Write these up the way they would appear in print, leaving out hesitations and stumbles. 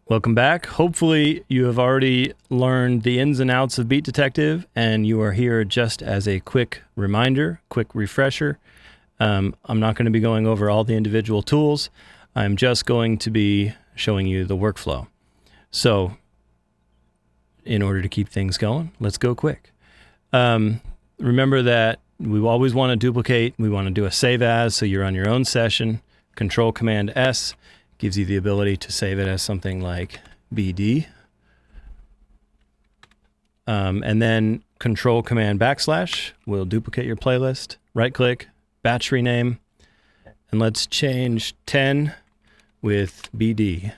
Welcome back. Hopefully you have already learned the ins and outs of Beat Detective, and you are here just as a quick reminder, quick refresher. I'm not going to be going over all the individual tools. I'm just going to be showing you the workflow. So in order to keep things going, let's go quick. Remember that we always want to duplicate. We want to do a save as, so you're on your own session. Control Command S gives you the ability to save it as something like BD. And then Control Command / will duplicate your playlist. Right click, batch rename, and let's change 10 with BD.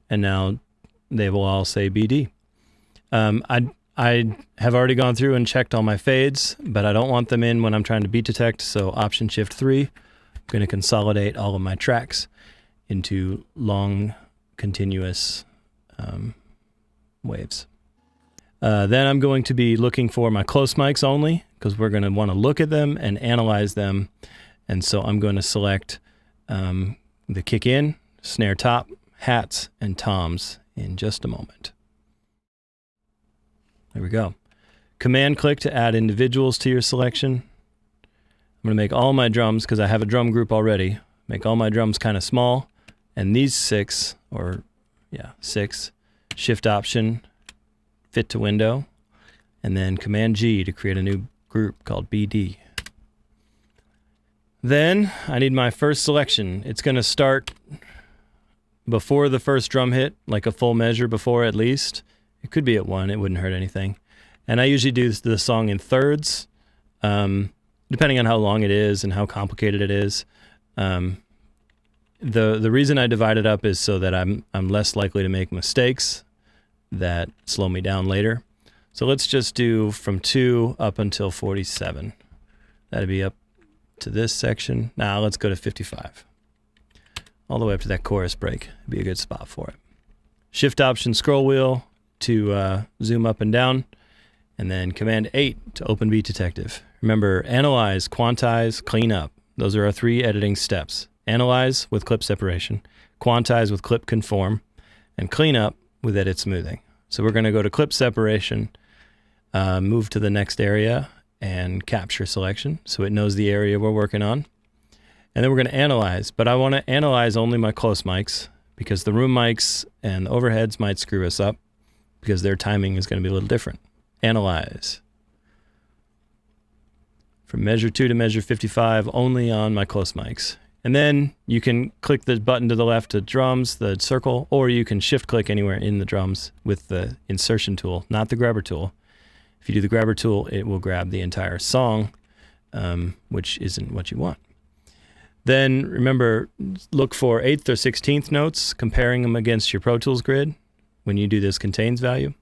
And now they will all say BD. I have already gone through and checked all my fades, but I don't want them in when I'm trying to beat detect, so Option Shift 3. I'm going to consolidate all of my tracks into long, continuous waves. Then I'm going to be looking for my close mics only, because we're going to want to look at them and analyze them. And so I'm going to select the kick in, snare top, hats, and toms in just a moment. There we go. Command click to add individuals to your selection. I'm going to make all my drums, because I have a drum group already, make all my drums kind of small. And these 6, Shift Option, fit to window, and then Command G to create a new group called BD. Then I need my first selection. It's going to start before the first drum hit, like a full measure before at least. It could be at 1, it wouldn't hurt anything. And I usually do the song in thirds, depending on how long it is and how complicated it is. The reason I divide it up is so that I'm less likely to make mistakes that slow me down later. So let's just do from 2 up until 47. That'd be up to this section. Now let's go to 55. All the way up to that chorus break. It'd be a good spot for it. Shift Option scroll wheel to zoom up and down, and then Command 8 to open Beat Detective. Remember, analyze, quantize, clean up. Those are our 3 editing steps. Analyze with clip separation, quantize with clip conform, and clean up with edit smoothing. So we're going to go to clip separation, move to the next area, and capture selection so it knows the area we're working on. And then we're going to analyze, but I want to analyze only my close mics, because the room mics and the overheads might screw us up, because their timing is going to be a little different. Analyze. From measure 2 to measure 55, only on my close mics. And then you can click the button to the left to drums, the circle, or you can shift click anywhere in the drums with the insertion tool, not the grabber tool. If you do the grabber tool, it will grab the entire song, which isn't what you want. Then remember, look for 8th or 16th notes, comparing them against your Pro Tools grid when you do this contains value.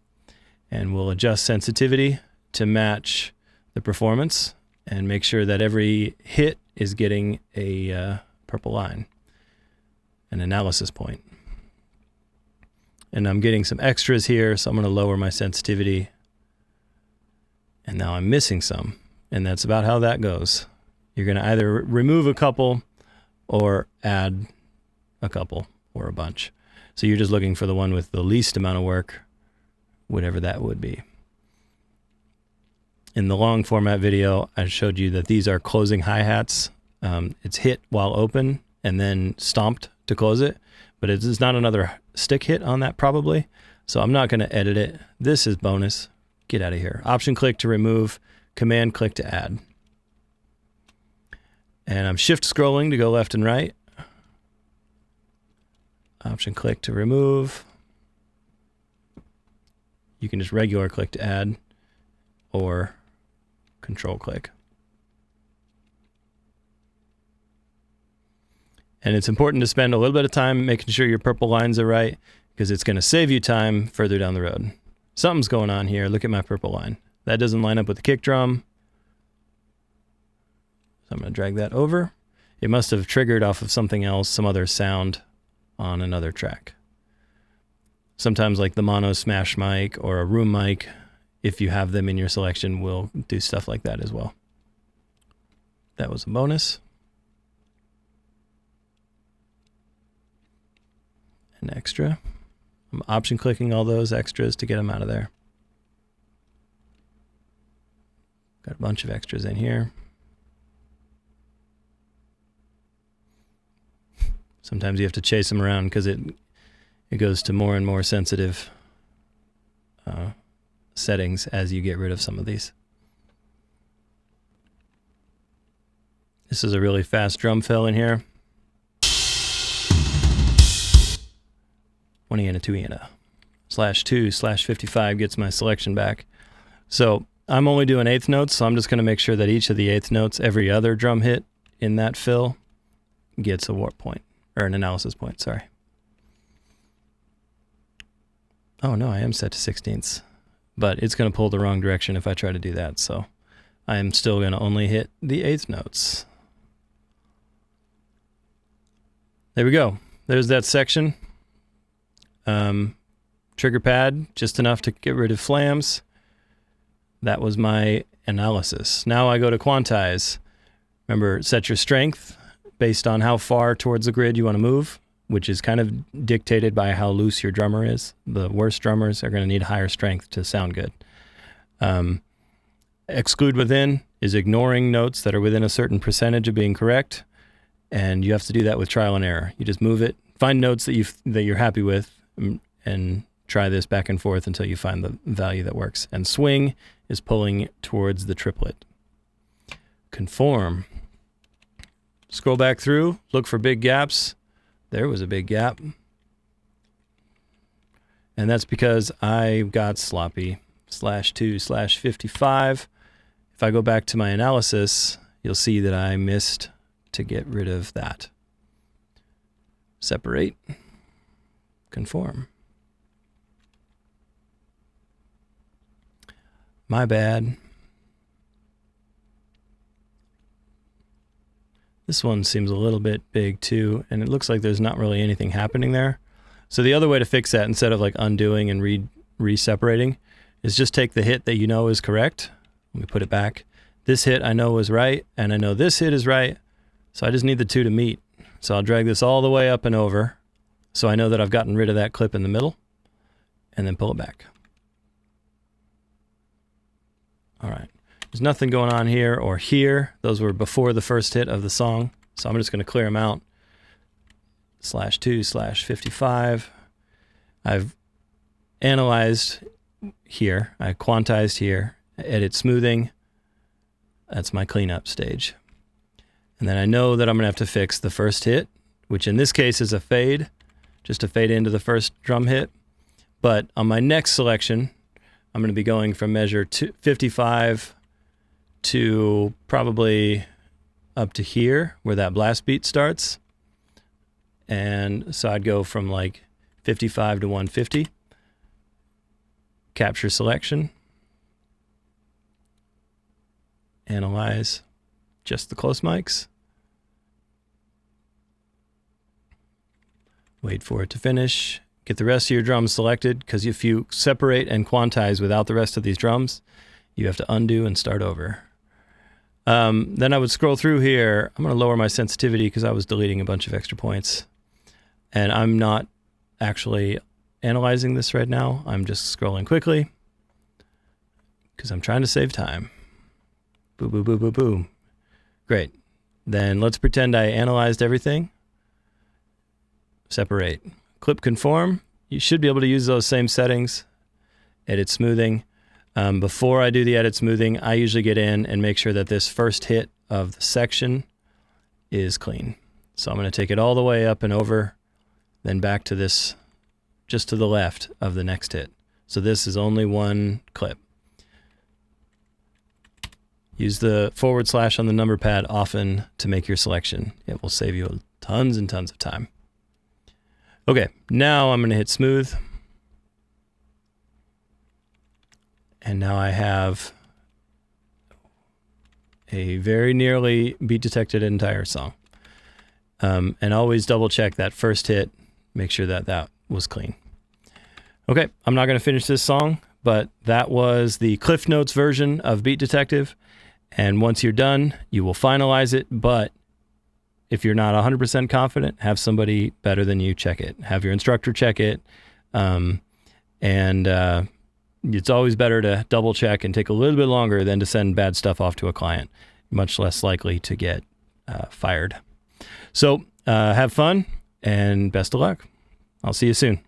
And we'll adjust sensitivity to match the performance and make sure that every hit is getting a purple line, an analysis point. And I'm getting some extras here, so I'm going to lower my sensitivity. And now I'm missing some, and that's about how that goes. You're going to either remove a couple or add a couple or a bunch. So you're just looking for the one with the least amount of work, whatever that would be. In the long format video, I showed you that these are closing hi-hats. It's hit while open and then stomped to close it, but it's not another stick hit on that probably. So I'm not going to edit it. This is bonus. Get out of here. Option click to remove, Command click to add. And I'm shift scrolling to go left and right. Option click to remove. You can just regular click to add, or control click. And it's important to spend a little bit of time making sure your purple lines are right, because it's going to save you time further down the road. Something's going on here. Look at my purple line. That doesn't line up with the kick drum. So I'm going to drag that over. It must have triggered off of something else, some other sound on another track. Sometimes like the mono smash mic or a room mic, if you have them in your selection, will do stuff like that as well. That was a bonus. an extra. I'm option clicking all those extras to get them out of there. Got a bunch of extras in here. Sometimes you have to chase them around because it goes to more and more sensitive settings as you get rid of some of these. This is a really fast drum fill in here. 1 and a 2 and a /2/55 gets my selection back. So I'm only doing eighth notes, so I'm just going to make sure that each of the eighth notes, every other drum hit in that fill, gets a warp point, or an analysis point, sorry. Oh no, I am set to 16ths, but it's going to pull the wrong direction if I try to do that, so I am still going to only hit the eighth notes. There we go. There's that section. Trigger pad, just enough to get rid of flams. That was my analysis. Now I go to quantize. Remember, set your strength based on how far towards the grid you want to move, which is kind of dictated by how loose your drummer is. The worst drummers are going to need higher strength to sound good. Exclude within is ignoring notes that are within a certain percentage of being correct, and you have to do that with trial and error. You just move it, find notes that you're happy with, and try this back and forth until you find the value that works. And swing is pulling towards the triplet. Conform. Scroll back through, look for big gaps. There was a big gap. And that's because I got sloppy. /2/55. If I go back to my analysis, you'll see that I missed to get rid of that. Separate. Conform. My bad. This one seems a little bit big too, and it looks like there's not really anything happening there. So the other way to fix that, instead of like undoing and re-separating, is just take the hit that you know is correct. Let me put it back. This hit I know is right, and I know this hit is right, so I just need the two to meet. So I'll drag this all the way up and over, so I know that I've gotten rid of that clip in the middle, and then pull it back. All right, there's nothing going on here or here. Those were before the first hit of the song, so I'm just going to clear them out. /2/55. I've analyzed here. I quantized here. Edit smoothing. That's my cleanup stage. And then I know that I'm going to have to fix the first hit, which in this case is a fade, just a fade into the first drum hit. But on my next selection, I'm going to be going from measure 55 to probably up to here where that blast beat starts. And so I'd go from like 55 to 150. Capture selection. Analyze just the close mics. Wait for it to finish. Get the rest of your drums selected, because if you separate and quantize without the rest of these drums, you have to undo and start over. Then I would scroll through here. I'm going to lower my sensitivity because I was deleting a bunch of extra points. And I'm not actually analyzing this right now. I'm just scrolling quickly because I'm trying to save time. Boom, boom, boom, boom, boom. Great. Then let's pretend I analyzed everything. Separate. Clip conform. You should be able to use those same settings. Edit smoothing. Before I do the edit smoothing, I usually get in and make sure that this first hit of the section is clean. So I'm going to take it all the way up and over, then back to this, just to the left of the next hit. So this is only one clip. Use the / on the number pad often to make your selection. It will save you tons and tons of time. Okay, now I'm going to hit smooth. And now I have a very nearly beat detected entire song. And always double check that first hit, make sure that that was clean. Okay, I'm not going to finish this song, but that was the Cliff Notes version of Beat Detective. And once you're done, you will finalize it, but if you're not 100% confident, have somebody better than you check it. Have your instructor check it. It's always better to double check and take a little bit longer than to send bad stuff off to a client. Much less likely to get fired. So have fun and best of luck. I'll see you soon.